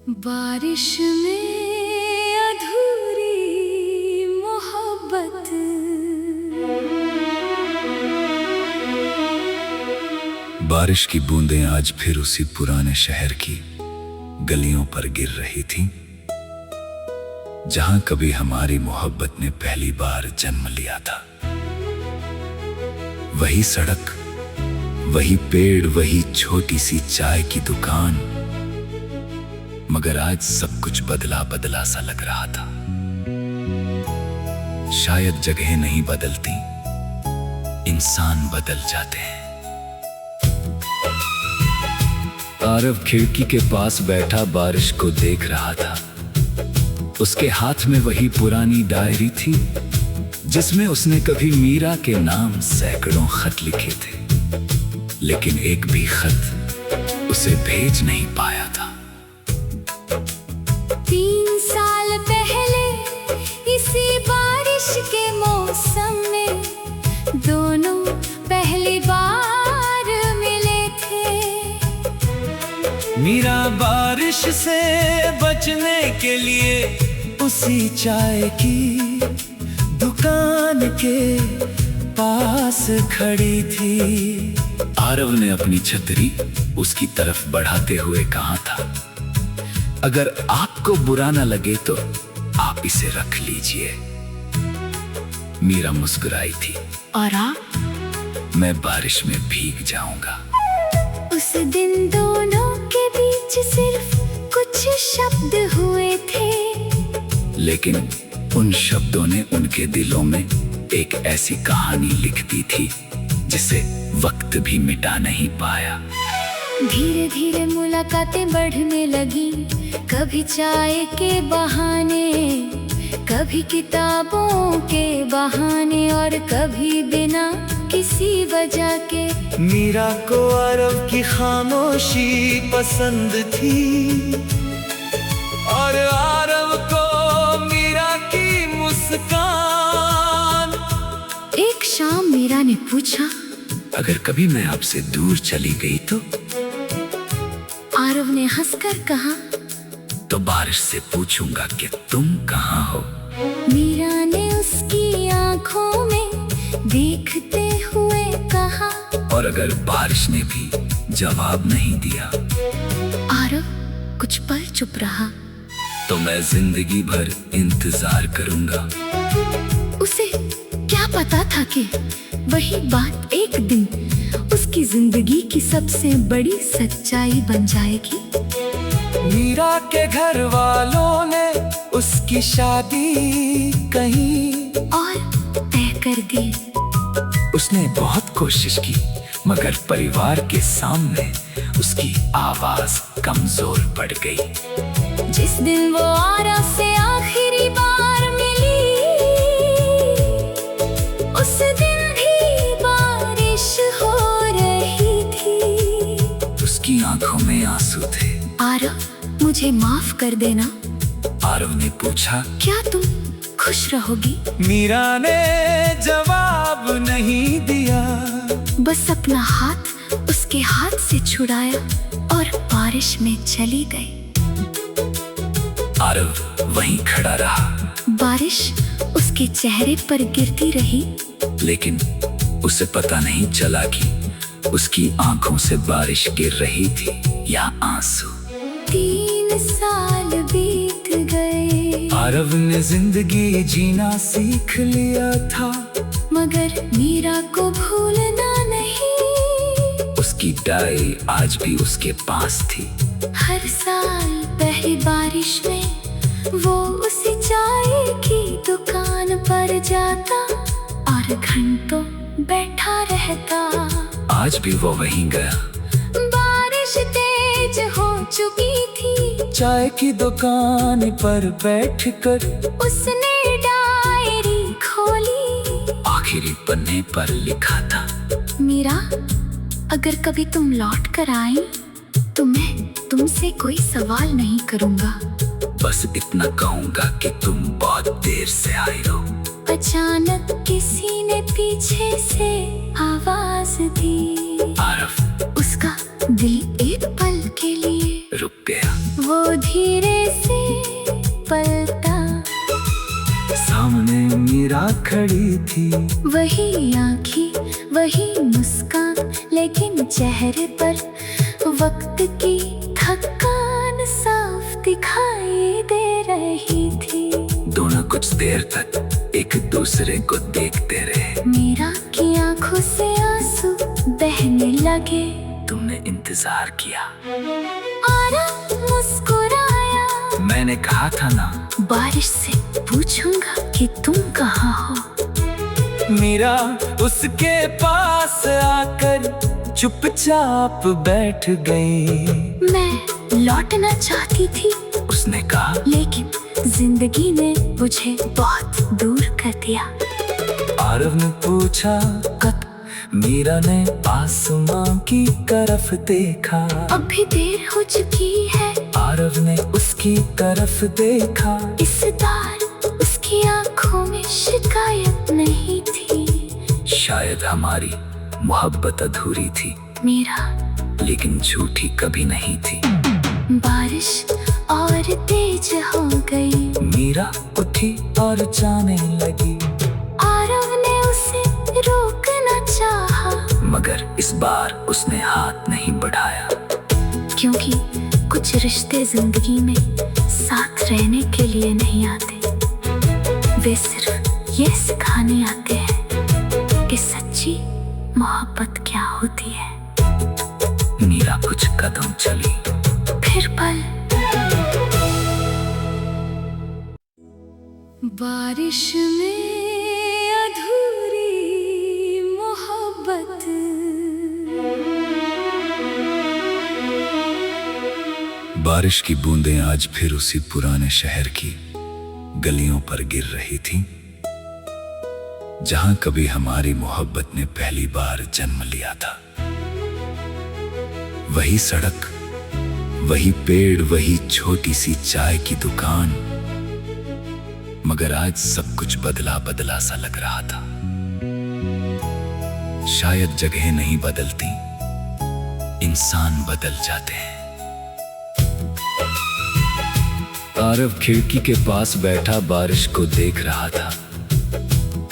बारिश में अधूरी मोहब्बत, बारिश की बूंदें आज फिर उसी पुराने शहर की गलियों पर गिर रही थीं, जहां कभी हमारी मोहब्बत ने पहली बार जन्म लिया था। वही सड़क, वही पेड़, वही छोटी सी चाय की दुकान, मगर आज सब कुछ बदला बदला सा लग रहा था। शायद जगह नहीं बदलती, इंसान बदल जाते हैं। आरव खिड़की के पास बैठा बारिश को देख रहा था। उसके हाथ में वही पुरानी डायरी थी जिसमें उसने कभी मीरा के नाम सैकड़ों खत लिखे थे, लेकिन एक भी खत उसे भेज नहीं पाया था। 3 साल पहले इसी बारिश के मौसम में दोनों पहली बार मिले थे। मीरा बारिश से बचने के लिए उसी चाय की दुकान के पास खड़ी थी। आरव ने अपनी छतरी उसकी तरफ बढ़ाते हुए कहा था, अगर आपको बुरा ना लगे तो आप इसे रख लीजिए। मीरा मुस्कुराई थी। और आप? मैं बारिश में भीग जाऊंगा। उस दिन दोनों के बीच सिर्फ कुछ शब्द हुए थे, लेकिन उन शब्दों ने उनके दिलों में एक ऐसी कहानी लिख दी थी जिसे वक्त भी मिटा नहीं पाया। धीरे धीरे मुलाकातें बढ़ने लगी, कभी चाय के बहाने, कभी किताबों के बहाने, और कभी बिना किसी वजह के। मीरा को आरव की खामोशी पसंद थी और आरव को मीरा की मुस्कान। एक शाम मीरा ने पूछा, अगर कभी मैं आपसे दूर चली गई तो? आरव ने हंसकर कहा, तो बारिश से पूछूंगा कि तुम कहाँ हो। मीरा ने उसकी आंखों में देखते हुए कहा। और अगर बारिश ने भी जवाब नहीं दिया? आरव कुछ पल चुप रहा। तो मैं जिंदगी भर इंतजार करूंगा। उसे क्या पता था कि वही बात एक दिन उसकी जिंदगी की सबसे बड़ी सच्चाई बन जाएगी। मीरा के घर वालों ने उसकी शादी कहीं और तय कर दी। उसने बहुत कोशिश की, मगर परिवार के सामने उसकी आवाज कमजोर पड़ गई। जिस दिन वो आरव से आखिरी बार मिली, उस दिन भी बारिश हो रही थी। उसकी आंखों में आंसू थे। आरव मुझे माफ कर देना। आरव ने पूछा, क्या तुम खुश रहोगी? मीरा ने जवाब नहीं दिया, बस अपना हाथ उसके हाथ से छुड़ाया और बारिश में चली गई। आरव वहीं खड़ा रहा। बारिश उसके चेहरे पर गिरती रही, लेकिन उसे पता नहीं चला कि उसकी आंखों से बारिश गिर रही थी या आंसू। 3 साल बीत गए। आरव ने जिंदगी जीना सीख लिया था, मगर मीरा को भूलना नहीं। उसकी डायरी आज भी उसके पास थी। हर साल पहली बारिश में वो उसी चाय की दुकान पर जाता और घंटों बैठा रहता। आज भी वो वहीं गया। बारिश तेज हो चुकी थी। चाय की दुकान पर बैठकर उसने डायरी खोली। आखिरी पन्ने पर लिखा था, मीरा, अगर कभी तुम लौट कर आई तो मैं तुमसे कोई सवाल नहीं करूंगा। बस इतना कहूंगा कि तुम बहुत देर से आई हो। अचानक किसी ने पीछे से आवाज दी। आरव। उसका दिल एक पल के लिए रुक गया। वो धीरे से पलटा, सामने मीरा खड़ी थी। वही आँखें वही मुस्कान, लेकिन चेहरे पर वक्त की थकान साफ दिखाई दे रही थी। दोनों कुछ देर तक एक दूसरे को देखते रहे। मीरा की आंखों से आंसू बहने लगे। तुमने इंतजार किया। आरव मुस्कुराया। मैंने कहा था ना, बारिश से पूछूंगा कि तुम कहाँ हो। मीरा उसके पास आकर चुपचाप बैठ गई। मैं लौटना चाहती थी, उसने कहा, लेकिन जिंदगी ने मुझे बहुत दूर कर दिया। आरव ने पूछा कब। मीरा ने आसमां की तरफ देखा। अभी देर हो चुकी है। आरव ने उसकी तरफ देखा। इस बार उसकी आंखों में शिकायत नहीं थी। शायद हमारी मोहब्बत अधूरी थी, मीरा, लेकिन झूठी कभी नहीं थी। बारिश और तेज हो गई। मीरा उठी और जाने लगी। आरव ने उसे रोकना चाहा, मगर इस बार उसने हाथ नहीं बढ़ाया। क्योंकि कुछ रिश्ते जिंदगी में साथ रहने के लिए नहीं आते, वे सिर्फ ये सिखाने आते हैं कि सच्ची मोहब्बत क्या होती है। मीरा कुछ कदम चली, फिर पल। बारिश में अधूरी मोहब्बत, बारिश की बूंदें आज फिर उसी पुराने शहर की गलियों पर गिर रही थीं, जहां कभी हमारी मोहब्बत ने पहली बार जन्म लिया था। वही सड़क, वही पेड़, वही छोटी सी चाय की दुकान, मगर आज सब कुछ बदला बदला सा लग रहा था। शायद जगह नहीं बदलती, इंसान बदल जाते हैं। आरव खिड़की के पास बैठा बारिश को देख रहा था।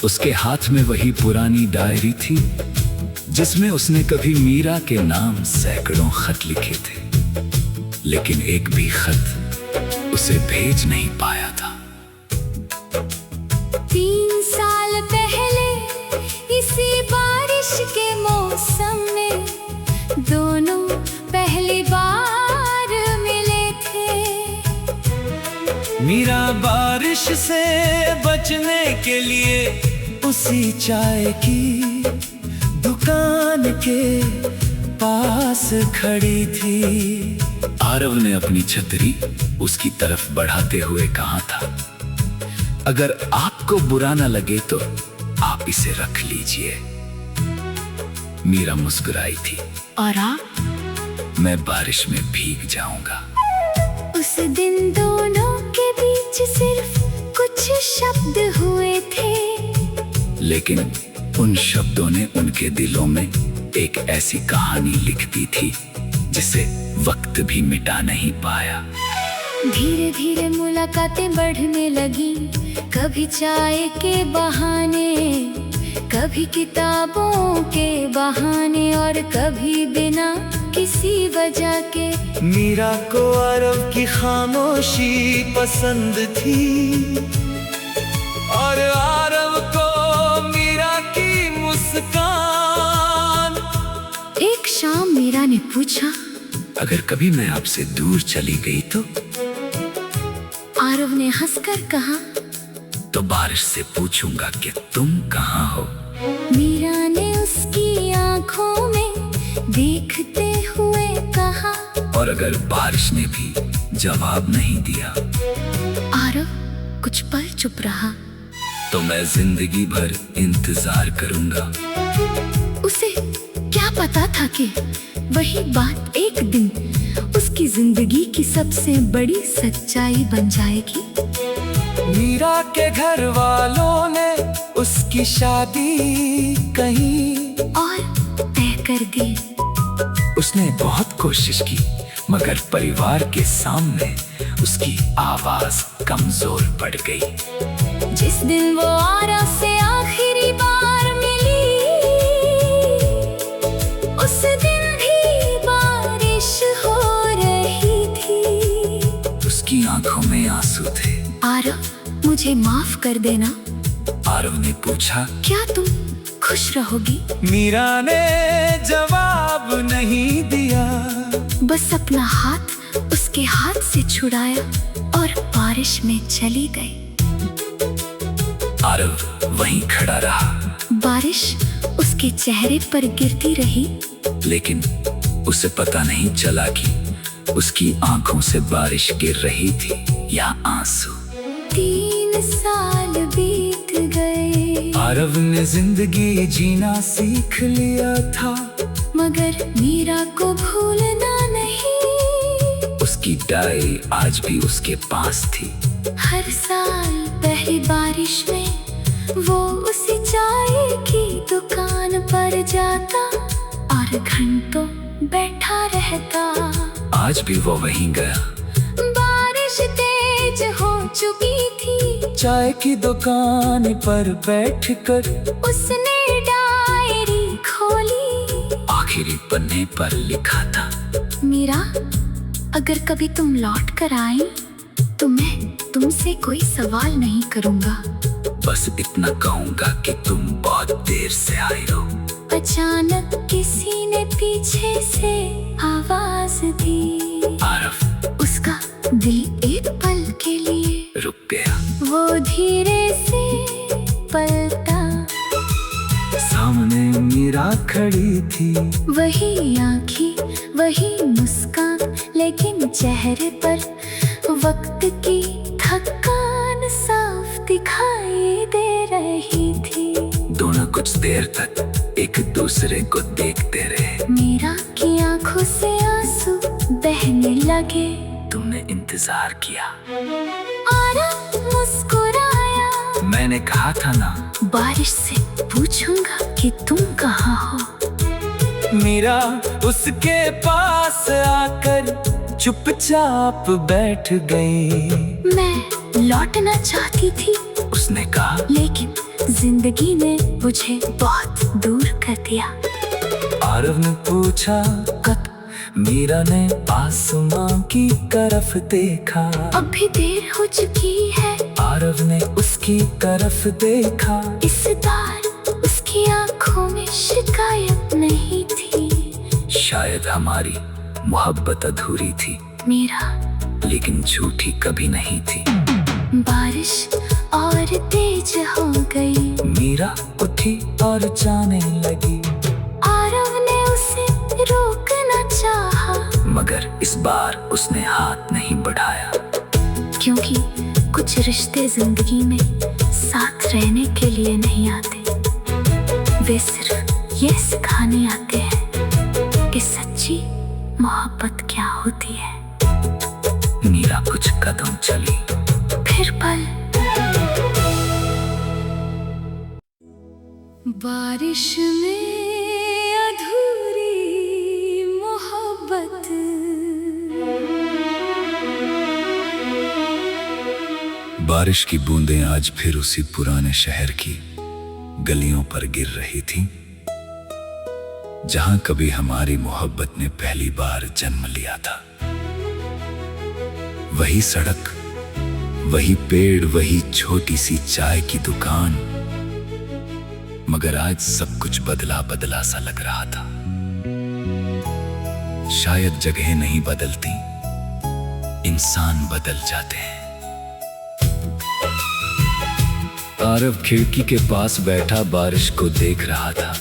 उसके हाथ में वही पुरानी डायरी थी, जिसमें उसने कभी मीरा के नाम सैकड़ों खत लिखे थे, लेकिन एक भी खत उसे भेज नहीं पाया था। 3 साल पहले इसी बारिश के मौसम में दोनों पहली बार मिले थे। मीरा बारिश से बचने के लिए उसी चाय की दुकान के पास खड़ी थी। आरव ने अपनी छतरी उसकी तरफ बढ़ाते हुए कहा था, अगर आपको बुरा ना लगे तो आप इसे रख लीजिए। मीरा मुस्कुराई थी। और आप? मैं बारिश में भीग जाऊंगा। उस दिन दोनों के बीच सिर्फ कुछ शब्द हुए थे, लेकिन उन शब्दों ने उनके दिलों में एक ऐसी कहानी लिख दी थी जिसे वक्त भी मिटा नहीं पाया। धीरे धीरे मुलाकातें बढ़ने लगी, कभी चाय के बहाने, कभी किताबों के बहाने, और कभी बिना किसी वजह के। मीरा को आरव की खामोशी पसंद थी और आरव को मीरा की मुस्कान। एक शाम मीरा ने पूछा, अगर कभी मैं आपसे दूर चली गई तो? आरव ने हंसकर कहा, तो बारिश से पूछूंगा कि तुम कहाँ हो। मीरा ने उसकी आंखों में देखते हुए कहा, और अगर बारिश ने भी जवाब नहीं दिया? आरव कुछ पल चुप रहा। तो मैं जिंदगी भर इंतजार करूंगा। उसे क्या पता था कि वही बात एक दिन उसकी जिंदगी की सबसे बड़ी सच्चाई बन जाएगी। मीरा के घर वालों ने उसकी शादी कहीं और तय कर दी। उसने बहुत कोशिश की, मगर परिवार के सामने उसकी आवाज कमजोर पड़ गई। जिस दिन वो आरव से आखिरी बार मिली, उस दिन भी बारिश हो रही थी। उसकी आंखों में आंसू थे। आरव, मुझे माफ कर देना। आरव ने पूछा, क्या तुम खुश रहोगी? मीरा ने जवाब नहीं दिया। बस अपना हाथ उसके हाथ से छुड़ाया और बारिश में चली गई। आरव वहीं खड़ा रहा। बारिश उसके चेहरे पर गिरती रही, लेकिन उसे पता नहीं चला कि उसकी आंखों से बारिश गिर रही थी या आंसू। 3 साल बीत गए। आरव ने जिंदगी जीना सीख लिया था, मगर मीरा को भूलना नहीं। उसकी डायरी आज भी उसके पास थी। हर साल पहली बारिश में वो उसी चाय की दुकान पर जाता और घंटों बैठा रहता। आज भी वो वहीं गया। बारिश तेज हो चुकी थी। चाय की दुकान पर बैठकर उसने डायरी खोली। आखिरी पन्ने पर लिखा था, मीरा, अगर कभी तुम लौट कर आई तो मैं तुमसे कोई सवाल नहीं करूंगा। बस इतना कहूंगा कि तुम बहुत देर से आई हो। अचानक किसी ने पीछे से आवाज दी। आरव, उसका दिल एक पल के लिए रुक गया। वो धीरे से पलटा। सामने मीरा खड़ी थी। वही आँखें, वही मुस्कान, लेकिन चेहरे पर वक्त की थकान साफ दिखाई दे रही थी। दोनों कुछ देर तक एक दूसरे को देखते रहे। मीरा की आंखों से आंसू बहने लगे। तुमने इंतजार किया। आरव मुस्कुराया। मैंने कहा था ना, बारिश से पूछूंगा कि तुम कहाँ हो। मीरा उसके पास आकर चुपचाप बैठ गई। मैं लौटना चाहती थी, उसने कहा, लेकिन जिंदगी ने मुझे बहुत दूर कर दिया। आरव ने पूछा, कब? मीरा ने आसमां की तरफ देखा। अब भी देर हो चुकी है। आरव ने उसकी तरफ देखा। इस बार उसकी आंखों में शिकायत नहीं थी। शायद हमारी मोहब्बत अधूरी थी, मीरा, लेकिन झूठी कभी नहीं थी। बारिश और तेज हो गई। मीरा उठी और जाने लगी। आरव ने उसे रोकना चाहा, मगर इस बार उसने हाथ नहीं बढ़ाया। क्योंकि कुछ रिश्ते जिंदगी में साथ रहने के लिए नहीं आते। वे सिर्फ ये सिखाने आते हैं कि सच्ची मोहब्बत क्या होती है। मीरा कुछ कदम चली, फिर पल। बारिश में अधूरी मोहब्बत। बारिश की बूंदें आज फिर उसी पुराने शहर की गलियों पर गिर रही थी, जहां कभी हमारी मोहब्बत ने पहली बार जन्म लिया था। वही सड़क, वही पेड़, वही छोटी सी चाय की दुकान, मगर आज सब कुछ बदला बदला सा लग रहा था। शायद जगह नहीं बदलती, इंसान बदल जाते हैं। आरव खिड़की के पास बैठा बारिश को देख रहा था।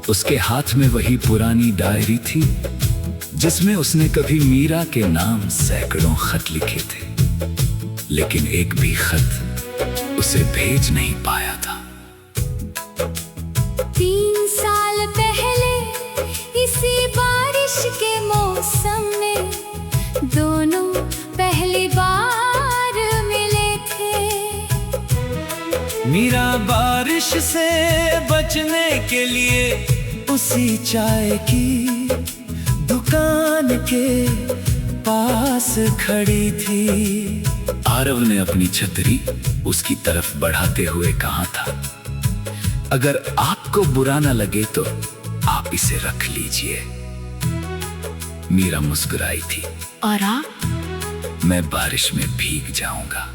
उसके हाथ में वही पुरानी डायरी थी जिसमें उसने कभी मीरा के नाम सैकड़ों खत लिखे थे, लेकिन एक भी खत उसे भेज नहीं पाया था। 3 साल पहले इसी बारिश के मौसम में दोनों पहली बार मिले थे। मीरा बारिश से बचने के लिए उसी चाय की दुकान दुकान के पास खड़ी थी। आरव ने अपनी छतरी उसकी तरफ बढ़ाते हुए कहा था, अगर आपको बुरा ना लगे तो आप इसे रख लीजिए। मीरा मुस्कुराई थी। और आप? मैं बारिश में भीग जाऊंगा।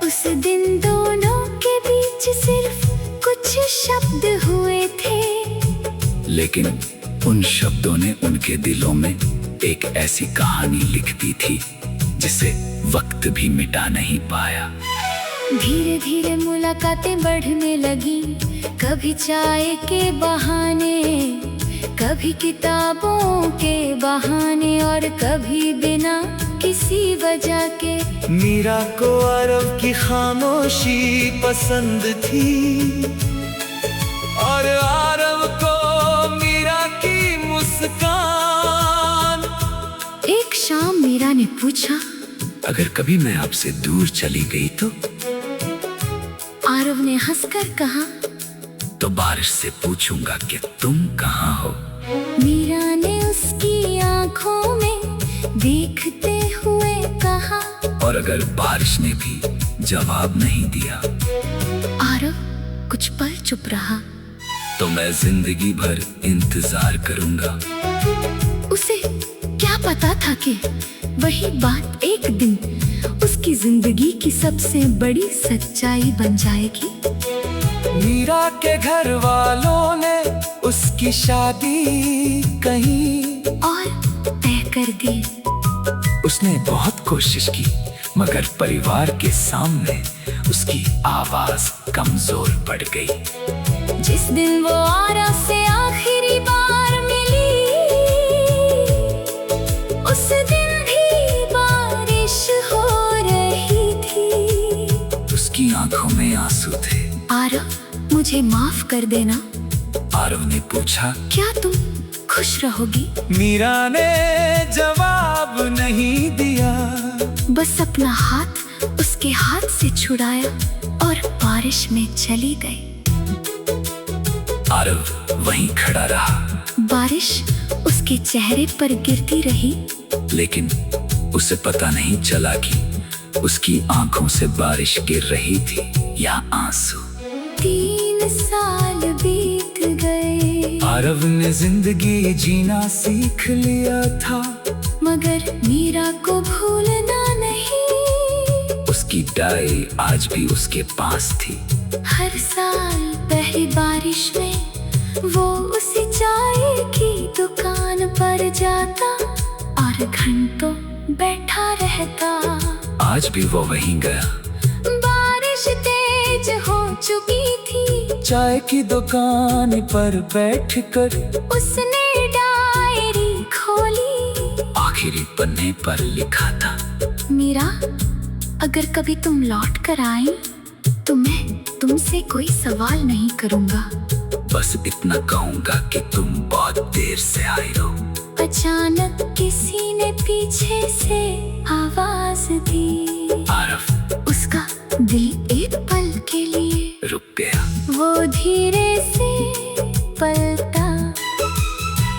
उस दिन दोनों के बीच सिर्फ कुछ शब्द हुए थे, लेकिन उन शब्दों ने उनके दिलों में एक ऐसी कहानी लिख दी थी जिसे वक्त भी मिटा नहीं पाया। धीरे धीरे मुलाकातें बढ़ने लगी, कभी चाय के बहाने, कभी किताबों के बहाने, और कभी बिना किसी वजह के। मीरा को आरव की खामोशी पसंद थी और आरव को मीरा की मुस्कान। एक शाम मीरा ने पूछा, अगर कभी मैं आपसे दूर चली गई तो? आरव ने हंसकर कहा, तो बारिश से पूछूंगा कि तुम कहाँ हो। मीरा ने उसकी आंखों में देखते हुए कहा। और अगर बारिश ने भी जवाब नहीं दिया? आरव कुछ पल चुप रहा। तो मैं जिंदगी भर इंतजार करूंगा। उसे क्या पता था कि वही बात एक दिन उसकी जिंदगी की सबसे बड़ी सच्चाई बन जाएगी। मीरा के घर वालों ने उसकी शादी कहीं और तय कर दी। उसने बहुत कोशिश की, मगर परिवार के सामने उसकी आवाज कमजोर पड़ गई। जिस दिन वो आरव से आखिरी बार मिली, उस दिन भी बारिश हो रही थी। उसकी आंखों में आंसू थे। आरव मुझे माफ कर देना। आरव ने पूछा, क्या तुम खुश रहोगी? मीरा ने जवाब नहीं दिया, बस अपना हाथ उसके हाथ से छुड़ाया और बारिश में चली गई। आरव वहीं खड़ा रहा। बारिश उसके चेहरे पर गिरती रही, लेकिन उसे पता नहीं चला कि उसकी आंखों से बारिश गिर रही थी या आंसू। 3 साल बीत गए। आरव ने जिंदगी जीना सीख लिया था, मगर मीरा को भूलना नहीं। उसकी डायरी आज भी उसके पास थी। हर साल पहली बारिश में वो उसी चाय की दुकान पर जाता और घंटों बैठा रहता। आज भी वो वहीं गया। बारिश तेज हो चुकी थी। चाय की दुकान पर बैठकर उसने डायरी खोली। आखिरी पन्ने पर लिखा था, मीरा, अगर कभी तुम लौट कर आई तो मैं तुमसे कोई सवाल नहीं करूंगा। बस इतना कहूंगा कि तुम बहुत देर से आई हो। अचानक किसी ने पीछे से आवाज दी। आरव उसका दिल एक पल के लिए रुक गया। वो धीरे से पलटा।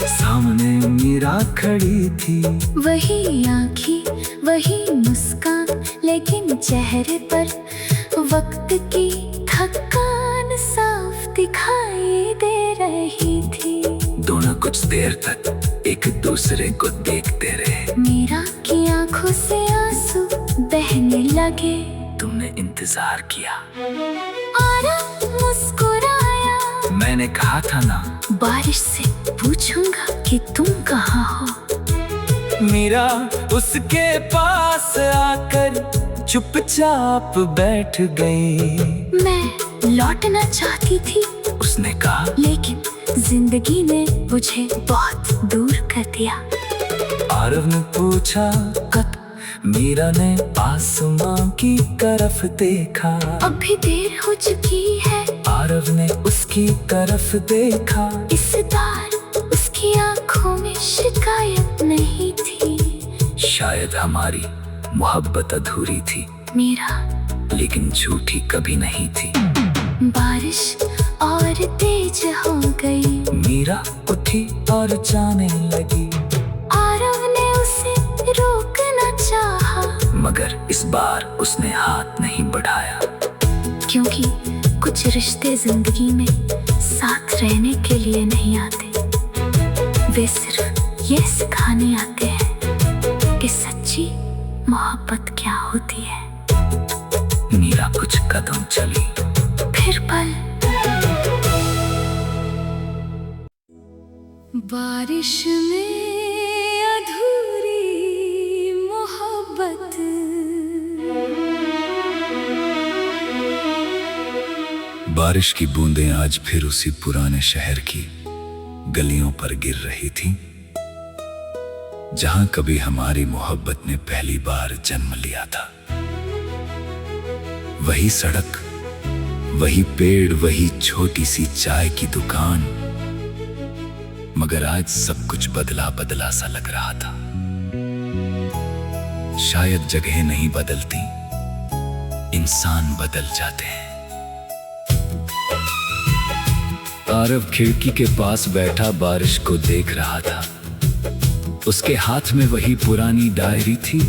सामने मीरा खड़ी थी। वही आँखें, वही मुस्कान, लेकिन चेहरे पर वक्त की थकान साफ दिखाई दे रही थी। दोनों कुछ देर तक एक दूसरे को देखते रहे। मीरा की आंखों से आंसू बहने लगे। तुमने इंतजार किया। आरव मुस्कुराया। मैंने कहा था ना, बारिश से पूछूंगा कि तुम कहाँ हो। मीरा उसके पास आकर चुपचाप बैठ गई। मैं लौटना चाहती थी, उसने कहा, लेकिन जिंदगी ने मुझे बहुत दूर कर दिया। आरव ने पूछा कब? मीरा ने आसमां की तरफ देखा। अब भी देर हो चुकी है। आरव ने उसकी तरफ देखा। इस बार उसकी आंखों में शिकायत नहीं थी। शायद हमारी मोहब्बत अधूरी थी, मीरा, लेकिन झूठी कभी नहीं थी। बारिश और तेज हो गई। मीरा उठी और जाने लगी। मगर इस बार उसने हाथ नहीं बढ़ाया। क्योंकि कुछ रिश्ते जिंदगी में साथ रहने के लिए नहीं आते, वे सिर्फ ये सिखाने आते हैं कि सच्ची मोहब्बत क्या होती है। मीरा कुछ कदम चली, फिर पल बारिश में अधूरी मोहब्बत, बारिश की बूंदें आज फिर उसी पुराने शहर की गलियों पर गिर रही थीं, जहां कभी हमारी मोहब्बत ने पहली बार जन्म लिया था। वही सड़क, वही पेड़, वही छोटी सी चाय की दुकान, मगर आज सब कुछ बदला बदला सा लग रहा था। शायद जगह नहीं बदलती, इंसान बदल जाते हैं। आरव खिड़की के पास बैठा बारिश को देख रहा था। उसके हाथ में वही पुरानी डायरी थी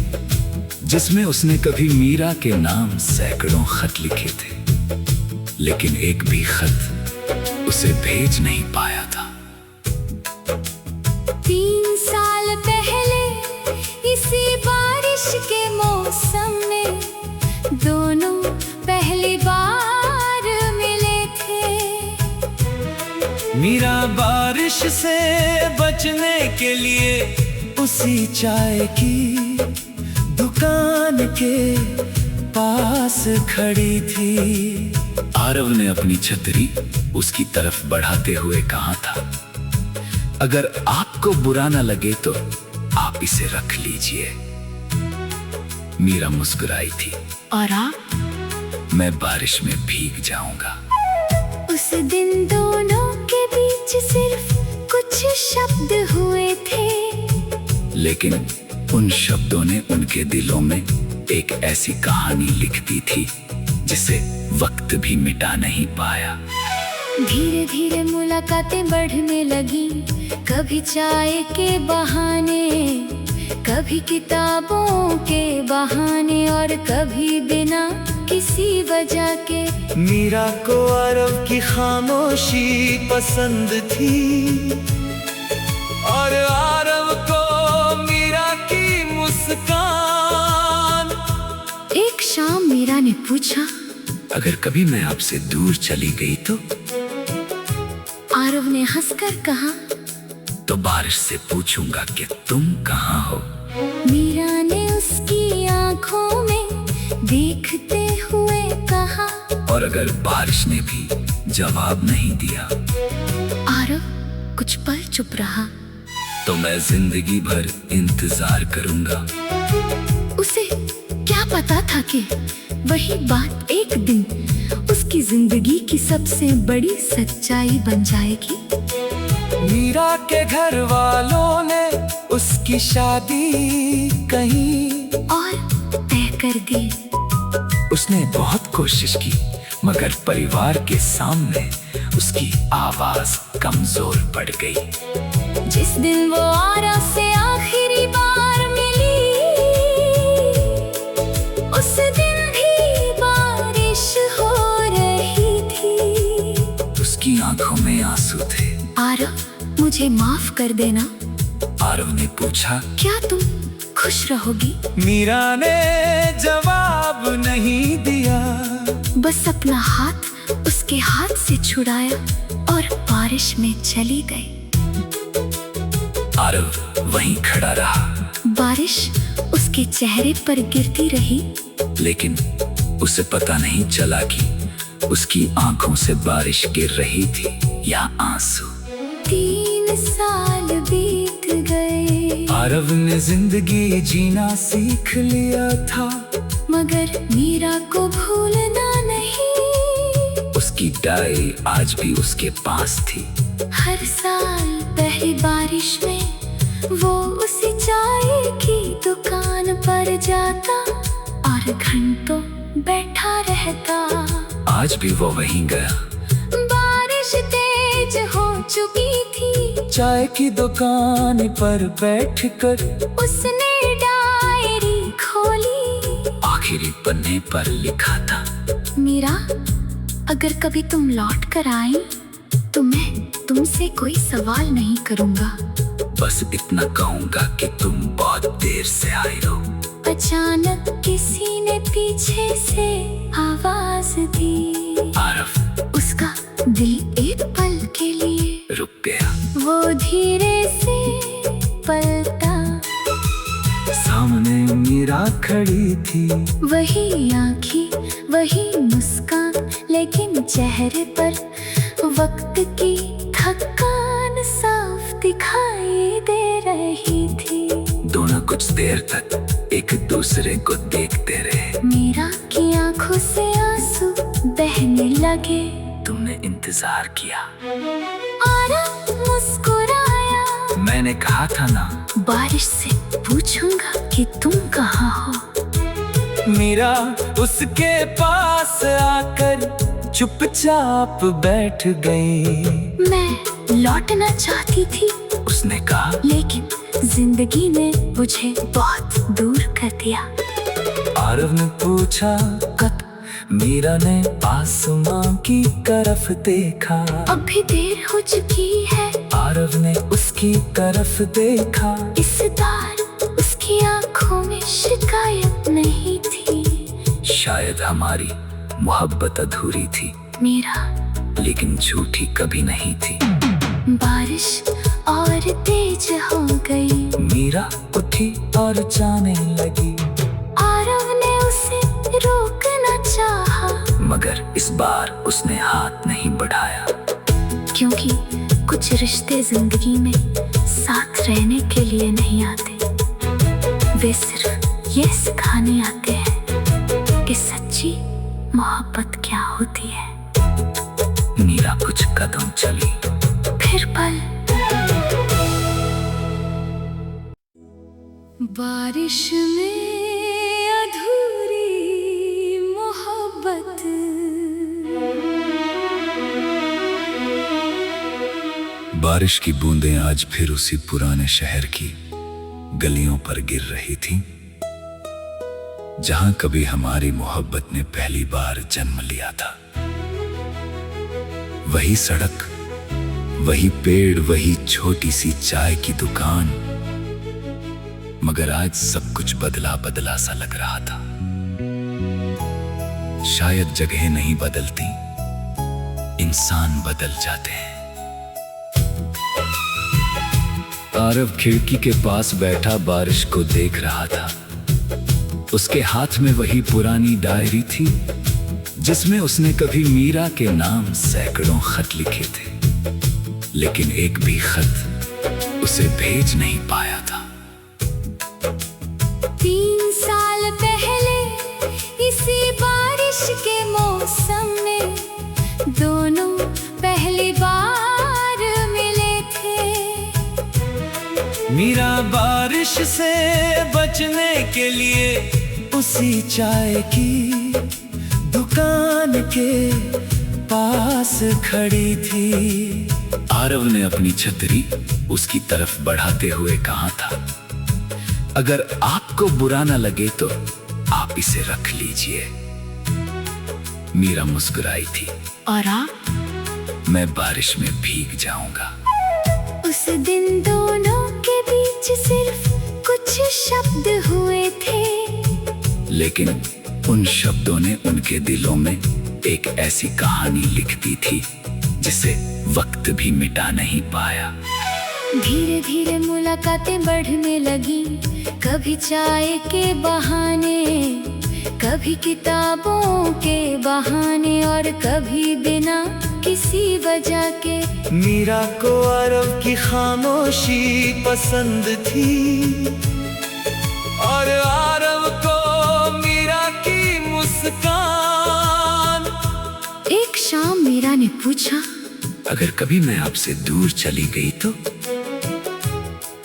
जिसमें उसने कभी मीरा के नाम सैकड़ों खत लिखे थे, लेकिन एक भी खत उसे भेज नहीं पाया था। 3 साल पहले इसी बारिश के मौसम में दोनों पहली बार मिले थे। मीरा बारिश से बचने के लिए उसी चाय की दुकान के पास खड़ी थी। आरव ने अपनी छतरी उसकी तरफ बढ़ाते हुए कहा था, अगर आपको बुरा ना लगे तो आप इसे रख लीजिए। मीरा मुस्कुराई थी, और आप? मैं बारिश में भीग जाऊंगा। उस दिन दोनों के बीच सिर्फ कुछ शब्द हुए थे, लेकिन उन शब्दों ने उनके दिलों में एक ऐसी कहानी लिख दी थी जिसे वक्त भी मिटा नहीं पाया। धीरे धीरे मुलाकातें बढ़ने लगी, कभी चाय के बहाने, कभी किताबों के बहाने, और कभी बिना किसी वजह के। मीरा को आरव की खामोशी पसंद थी और आरव को मीरा की मुस्कान। एक शाम मीरा ने पूछा, अगर कभी मैं आपसे दूर चली गई तो? आरव ने हंसकर कहा, तो बारिश से पूछूंगा कि तुम कहाँ हो। मीरा ने उसकी आंखों में देखते हुए कहा, और अगर बारिश ने भी जवाब नहीं दिया? आरव कुछ पल चुप रहा। तो मैं जिंदगी भर इंतजार करूंगा। उसे क्या पता था कि वही बात एक दिन उसकी जिंदगी की सबसे बड़ी सच्चाई बन जाएगी। मीरा के घर वालों ने उसकी शादी कहीं और तय कर दी। उसने बहुत कोशिश की, मगर परिवार के सामने उसकी आवाज कमजोर पड़ गई। जिस दिन वो आरव से आखिरी बार मिली, उस दिन भी बारिश हो रही थी। उसकी आंखों में आंसू थे। आरव, मुझे माफ कर देना। आरव ने पूछा, क्या तुम खुश रहोगी? मीरा ने जवाब नहीं दिया, बस अपना हाथ उसके हाथ से छुड़ाया और बारिश में चली गई। आरव वहीं खड़ा रहा। बारिश उसके चेहरे पर गिरती रही, लेकिन उसे पता नहीं चला कि उसकी आंखों से बारिश गिर रही थी या आंसू। 3 साल बीत गए, आरव ने जिंदगी जीना सीख लिया था, मगर मीरा को भूलना नहीं। उसकी डायरी आज भी उसके पास थी। हर साल पहली बारिश में वो उसी चाय की दुकान पर जाता और घंटों बैठा रहता। आज भी वो वहीं गया। बारिश तेज हो चुकी थी, चाय की दुकान पर बैठकर उसने डायरी खोली। आखिरी पन्ने पर लिखा था, मीरा, अगर कभी तुम लौट कर आए तो मैं तुमसे कोई सवाल नहीं करूंगा। बस इतना कहूंगा कि तुम बहुत देर से आई हो। अचानक किसी ने पीछे से आवाज दी। आरव, उसका दिल एक पल के लिए रुक गया। वो धीरे से पलटा। सामने मीरा खड़ी थी, वही आँखें, वही मुस्कान, लेकिन चेहरे पर वक्त की थकान साफ दिखाई दे रही थी। दोनों कुछ देर तक एक दूसरे को देखते रहे। मीरा की आंखों से आंसू बहने लगे। तुमने इंतजार किया। आरव मुस्कुराया। मैंने कहा था ना, बारिश से पूछूंगा कि तुम कहाँ हो। मीरा उसके पास आकर चुपचाप बैठ गई। मैं लौटना चाहती थी, उसने कहा, लेकिन जिंदगी ने मुझे बहुत दूर कर दिया। आरव ने पूछा कब? मीरा ने आसमां की तरफ देखा। अभी देर हो चुकी है। आरव ने उसकी तरफ देखा। इस बार उसकी आंखों में शिकायत नहीं थी। शायद हमारी मोहब्बत अधूरी थी, मीरा, लेकिन झूठी कभी नहीं थी। बारिश और तेज हो गई। मीरा उठी और जाने लगी। आरव ने उसे रोकना चाहा, मगर इस बार उसने हाथ नहीं बढ़ाया। क्योंकि कुछ रिश्ते जिंदगी में साथ रहने के लिए नहीं आते, वे सिर्फ ये सिखाने आते हैं कि सच्ची मोहब्बत क्या होती है। मीरा कुछ कदम चली, फिर पल। बारिश में अधूरी मोहब्बत, बारिश की बूंदें आज फिर उसी पुराने शहर की गलियों पर गिर रही थीं, जहां कभी हमारी मोहब्बत ने पहली बार जन्म लिया था। वही सड़क, वही पेड़, वही छोटी सी चाय की दुकान, मगर आज सब कुछ बदला बदला सा लग रहा था। शायद जगह नहीं बदलती, इंसान बदल जाते हैं। आरव खिड़की के पास बैठा बारिश को देख रहा था। उसके हाथ में वही पुरानी डायरी थी जिसमें उसने कभी मीरा के नाम सैकड़ों खत लिखे थे, लेकिन एक भी खत उसे भेज नहीं पाया था। 3 साल पहले इसी बारिश के मौसम में दोनों पहली बार मिले थे। मीरा बारिश से बचने के लिए उसी चाय की दुकान के पास खड़ी थी। आरव ने अपनी छतरी उसकी तरफ बढ़ाते हुए कहा था, अगर आपको बुरा ना लगे तो आप इसे रख लीजिए। मीरा मुस्कुराई थी, और आप? मैं बारिश में भीग जाऊंगा। उस दिन दोनों के बीच सिर्फ कुछ शब्द हुए थे, लेकिन उन शब्दों ने उनके दिलों में एक ऐसी कहानी लिख दी थी जिसे वक्त भी मिटा नहीं पाया। धीरे धीरे मुलाकातें बढ़ने लगी, कभी चाय के बहाने, कभी किताबों के बहाने, और कभी बिना किसी वजह के। मीरा को आरव की खामोशी पसंद थी और आरव को मीरा की मुस्कान। एक शाम मीरा ने पूछा, अगर कभी मैं आपसे दूर चली गई तो?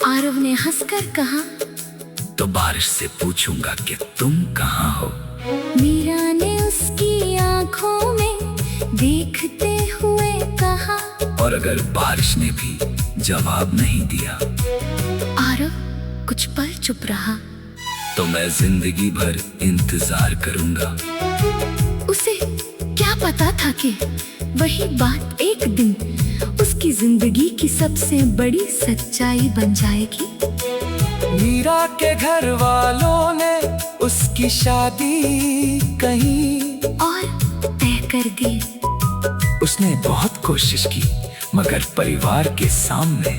आरव ने हंसकर कहा, तो बारिश से पूछूंगा कि तुम कहाँ हो। मीरा ने उसकी आंखों में देखते हुए कहा, और अगर बारिश ने भी जवाब नहीं दिया? आरव कुछ पल चुप रहा, तो मैं जिंदगी भर इंतजार करूंगा। उसे क्या पता था कि वही बात एक दिन उसकी जिंदगी की सबसे बड़ी सच्चाई बन जाएगी। मीरा के घर वालों ने उसकी शादी कहीं और तय कर दी। उसने बहुत कोशिश की, मगर परिवार के सामने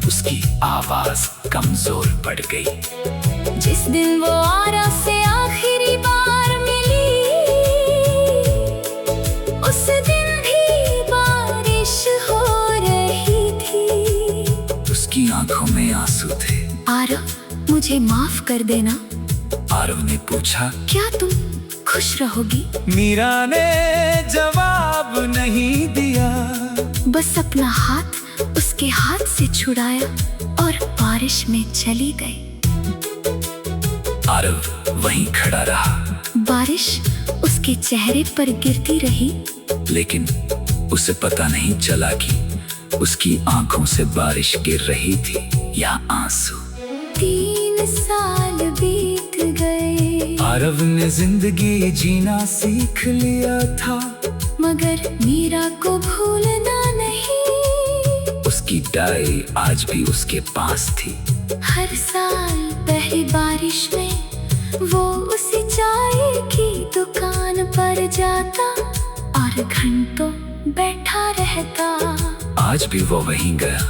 उसकी आवाज कमजोर पड़ गई। जिस दिन वो आरा से आखिरी बार मिली, उस दिन भी बारिश हो रही थी। उसकी आंखों में आंसू थे। आरव, मुझे माफ कर देना। आरव ने पूछा, क्या तुम खुश रहोगी? मीरा ने जवाब नहीं दिया। बस अपना हाथ उसके हाथ से छुड़ाया और बारिश में चली गई। आरव वहीं खड़ा रहा। बारिश उसके चेहरे पर गिरती रही, लेकिन उसे पता नहीं चला कि उसकी आंखों से बारिश गिर रही थी या आंसू। 3 साल बीत गए, आरव ने जिंदगी जीना सीख लिया था, मगर मीरा को भूलना नहीं। उसकी डायरी आज भी उसके पास थी। हर साल पहली बारिश में वो उसी चाय की दुकान पर जाता और घंटों बैठा रहता। आज भी वो वहीं गया।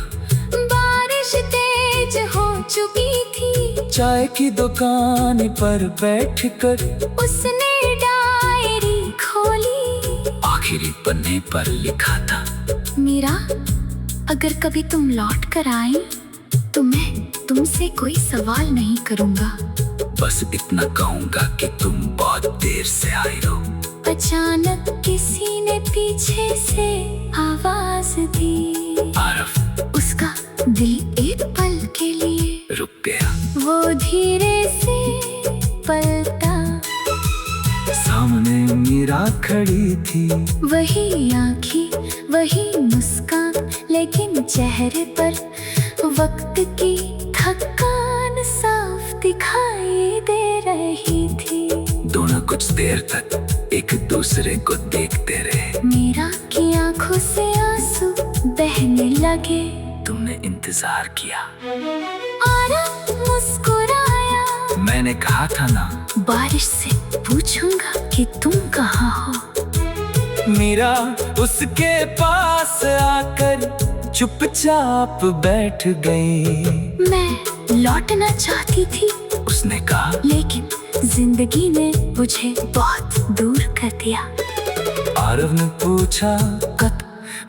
बारिश तेज हो चुकी थी। चाय की दुकान पर बैठकर उसने डायरी खोली। आखिरी पन्ने पर लिखा था, मीरा, अगर कभी तुम लौट कर आए तो मैं तुमसे कोई सवाल नहीं करूंगा। बस इतना कहूंगा कि तुम बहुत देर से आई हो। अचानक किसी ने पीछे से आवाज दी। आरव उसका दिल एक पल के लिए रुक गया। वो धीरे से पलटा। सामने मीरा खड़ी थी। वही आँखें, वही मुस्कान, लेकिन चेहरे पर वक्त की थकान साफ दिखाई दे रही थी। दोनों कुछ देर तक एक दूसरे को देखते रहे। मीरा की आंखों से आंसू बहने लगे। तुमने इंतजार किया। आरव मुस्कुराया। मैंने कहा था ना, बारिश से पूछूंगा कि तुम कहाँ हो। मीरा उसके पास आकर चुपचाप बैठ गई। मैं लौटना चाहती थी, उसने कहा, लेकिन जिंदगी ने मुझे बहुत दूर कर दिया। आरव ने पूछा कब?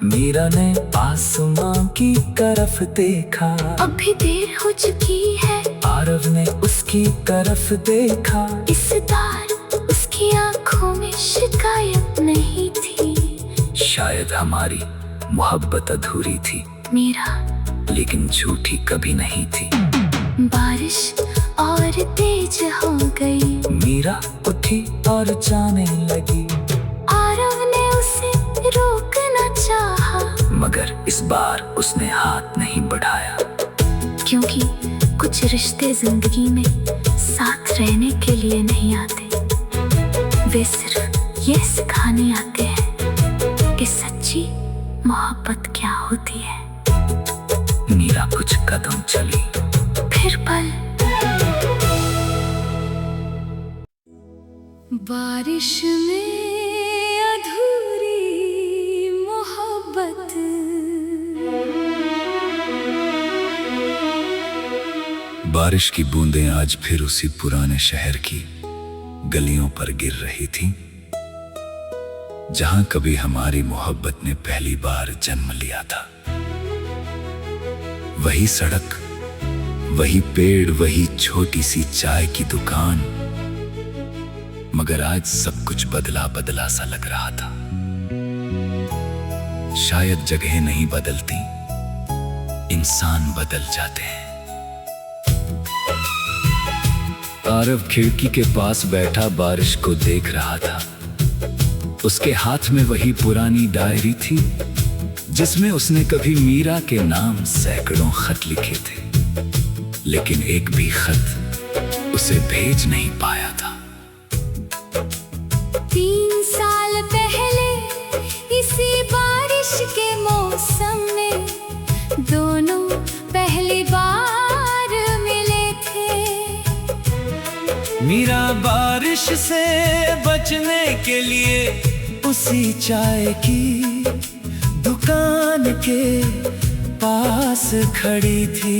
मीरा ने आसमां की तरफ देखा। अब भी देर हो चुकी है। आरव ने उसकी तरफ देखा। इस बार उसकी आंखों में शिकायत नहीं थी। शायद हमारी मोहब्बत अधूरी थी, मीरा, लेकिन झूठी कभी नहीं थी। बारिश और तेज हो गई। मीरा उठी और जाने लगी। आरव ने उसे रोकना चाहा, मगर इस बार उसने हाथ नहीं बढ़ाया। क्योंकि कुछ रिश्ते जिंदगी में साथ रहने के लिए नहीं आते, वे सिर्फ ये सिखाने आते हैं कि सच्ची मोहब्बत क्या होती है। मीरा कुछ कदम चली, फिर पल बारिश में अधूरी मोहब्बत। बारिश की बूंदें आज फिर उसी पुराने शहर की गलियों पर गिर रही थीं, जहां कभी हमारी मोहब्बत ने पहली बार जन्म लिया था। वही सड़क, वही पेड़, वही छोटी सी चाय की दुकान, मगर आज सब कुछ बदला बदला सा लग रहा था। शायद जगह नहीं बदलती, इंसान बदल जाते हैं। आरव खिड़की के पास बैठा बारिश को देख रहा था। उसके हाथ में वही पुरानी डायरी थी जिसमें उसने कभी मीरा के नाम सैकड़ों खत लिखे थे, लेकिन एक भी खत उसे भेज नहीं पाया था। 3 साल पहले इसी बारिश के मौसम में दोनों पहली बार मिले थे। मीरा बारिश से बचने के लिए उसी चाय की दुकान के पास खड़ी थी।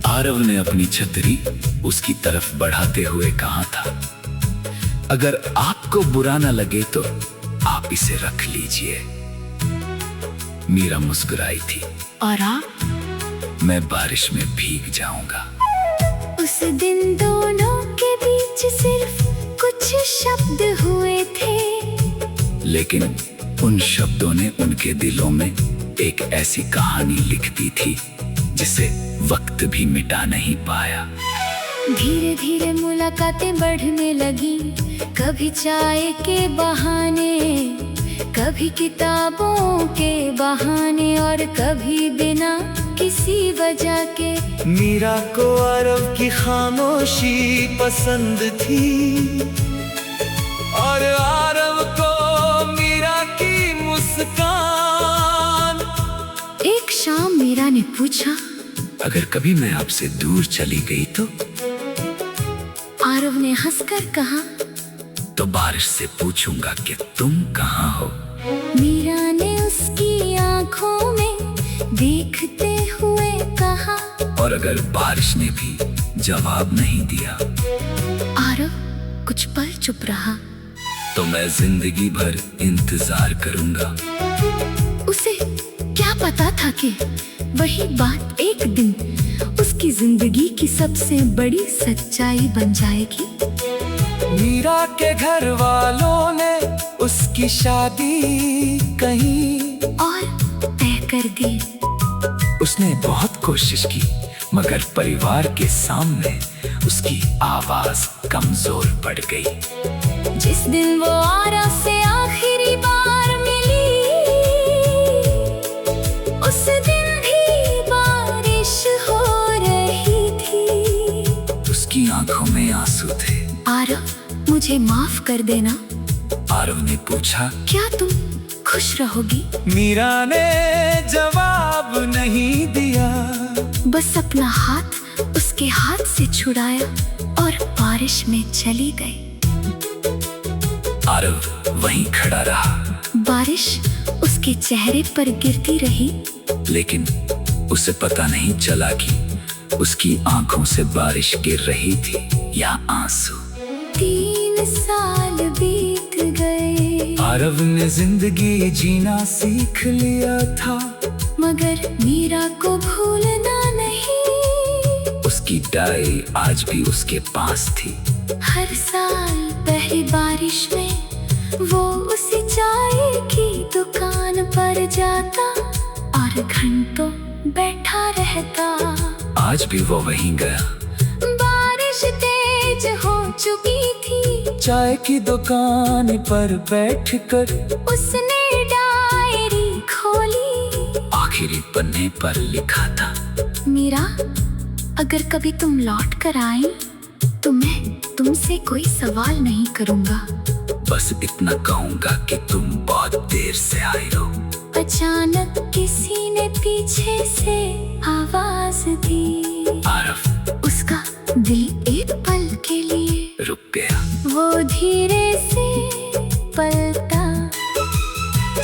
आरव ने अपनी छतरी उसकी तरफ बढ़ाते हुए कहा था, अगर आपको बुरा ना लगे तो आप इसे रख लीजिए। मीरा मुस्कुराई थी। और आप? मैं बारिश में भीग जाऊंगा। उस दिन दोनों के बीच सिर्फ कुछ शब्द हुए थे, लेकिन उन शब्दों ने उनके दिलों में एक ऐसी कहानी लिख दी थी जिसे वक्त भी मिटा नहीं पाया। धीरे धीरे मुलाकातें बढ़ने लगी, कभी चाय के बहाने, कभी किताबों के बहाने और कभी बिना किसी वजह के। मीरा को आरव की खामोशी पसंद थी और आरव को मीरा की मुस्कान। एक शाम मीरा ने पूछा, अगर कभी मैं आपसे दूर चली गई तो? आरव ने हंसकर कहा, तो बारिश से पूछूंगा कि तुम कहाँ हो। मीरा ने उसकी आंखों में देखते हुए कहा। और अगर बारिश ने भी जवाब नहीं दिया? आरव कुछ पल चुप रहा। तो मैं जिंदगी भर इंतजार करूंगा। उसे क्या पता था कि वही बात एक दिन उसकी जिंदगी की सबसे बड़ी सच्चाई बन जाएगी। मीरा के घर वालों ने उसकी शादी कहीं और तय कर दी। उसने बहुत कोशिश की, मगर परिवार के सामने उसकी आवाज कमजोर पड़ गई। जिस दिन वो आरव से आखिरी बार मिली, उस दिन भी बारिश हो रही थी। उसकी आंखों में आंसू थे। आरव, मुझे माफ कर देना। आरव ने पूछा, क्या तुम खुश रहोगी? मीरा ने जवाब नहीं दिया, बस अपना हाथ उसके हाथ से छुड़ाया और बारिश में चली गई। आरव वहीं खड़ा रहा। बारिश उसके चेहरे पर गिरती रही, लेकिन उसे पता नहीं चला कि उसकी आंखों से बारिश गिर रही थी या आंसू। 3 साल बीत गए। आरव ने जिंदगी जीना सीख लिया था, मगर मीरा को भूलना नहीं। उसकी डायरी आज भी उसके पास थी। हर साल पहली बारिश में वो उसी चाय की दुकान पर जाता और घंटों बैठा रहता। आज भी वो वहीं गया। बारिश तेज हो चुकी थी। चाय की दुकान पर बैठकर उसने डायरी खोली। आखिरी पन्ने पर लिखा था, मीरा, अगर कभी तुम लौट कर आई तो मैं तुमसे कोई सवाल नहीं करूंगा। बस इतना कहूंगा कि तुम बहुत देर से आई हो। अचानक किसी ने पीछे से आवाज दी। आरव, उसका दिल एक पल के लिए रुक गया। वो धीरे से पलटा।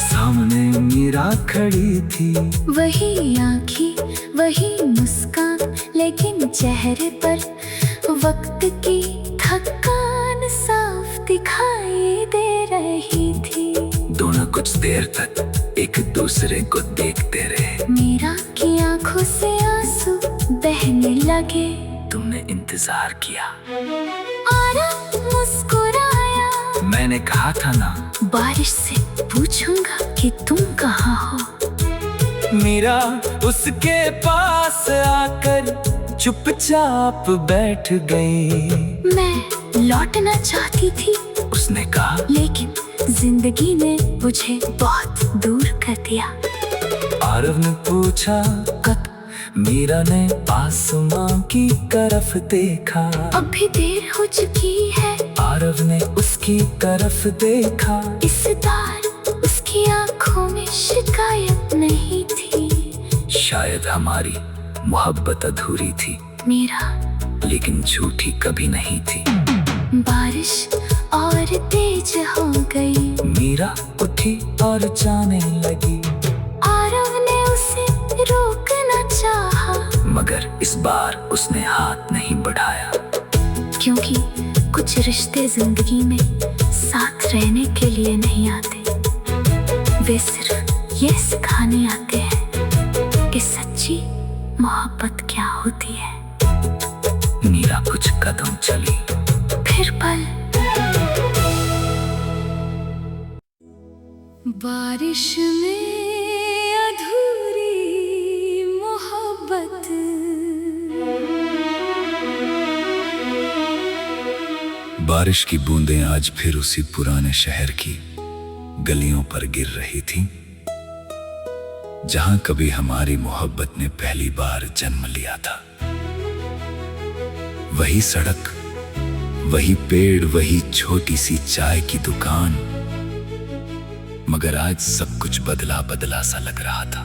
सामने मीरा खड़ी थी। वही आँखें, वही मुस्कान, लेकिन चेहरे पर वक्त की थकान साफ दिखाई दे रही थी। दोनों कुछ देर तक एक दूसरे को देखते रहे। मीरा की आंखों से आंसू बहने लगे। तुमने इंतजार किया। आरव मुस्कुराया। मैंने कहा था ना, बारिश से पूछूंगा कि तुम कहाँ हो। मीरा उसके पास आकर चुपचाप बैठ गई। मैं लौटना चाहती थी, उसने कहा, लेकिन जिंदगी ने मुझे बहुत दूर कर दिया। आरव ने पूछा, कब? मीरा ने आसमां की तरफ देखा, अभी देर हो चुकी है। आरव ने उसकी तरफ देखा। इस बार उसकी आंखों में शिकायत नहीं थी। शायद हमारी मोहब्बत अधूरी थी, मीरा, लेकिन झूठी कभी नहीं थी। बारिश और तेज हो गई। मीरा उठी और जाने लगी, आरव ने उसे रोकना चाहा, मगर इस बार उसने हाथ नहीं बढ़ाया। क्योंकि कुछ रिश्ते जिंदगी में साथ रहने के लिए नहीं आते, वे सिर्फ ये सिखाने आते हैं कि सच्ची मोहब्बत क्या होती है। मीरा कुछ कदम चली, फिर पल बारिश में अधूरी मोहब्बत। बारिश की बूंदें आज फिर उसी पुराने शहर की गलियों पर गिर रही थी, जहां कभी हमारी मोहब्बत ने पहली बार जन्म लिया था। वही सड़क, वही पेड़, वही छोटी सी चाय की दुकान, मगर आज सब कुछ बदला बदला सा लग रहा था।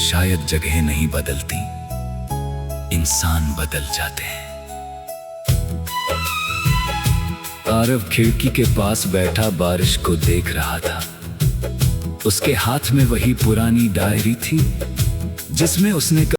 शायद जगह नहीं बदलती, इंसान बदल जाते हैं। आरव खिड़की के पास बैठा बारिश को देख रहा था। उसके हाथ में वही पुरानी डायरी थी जिसमें उसने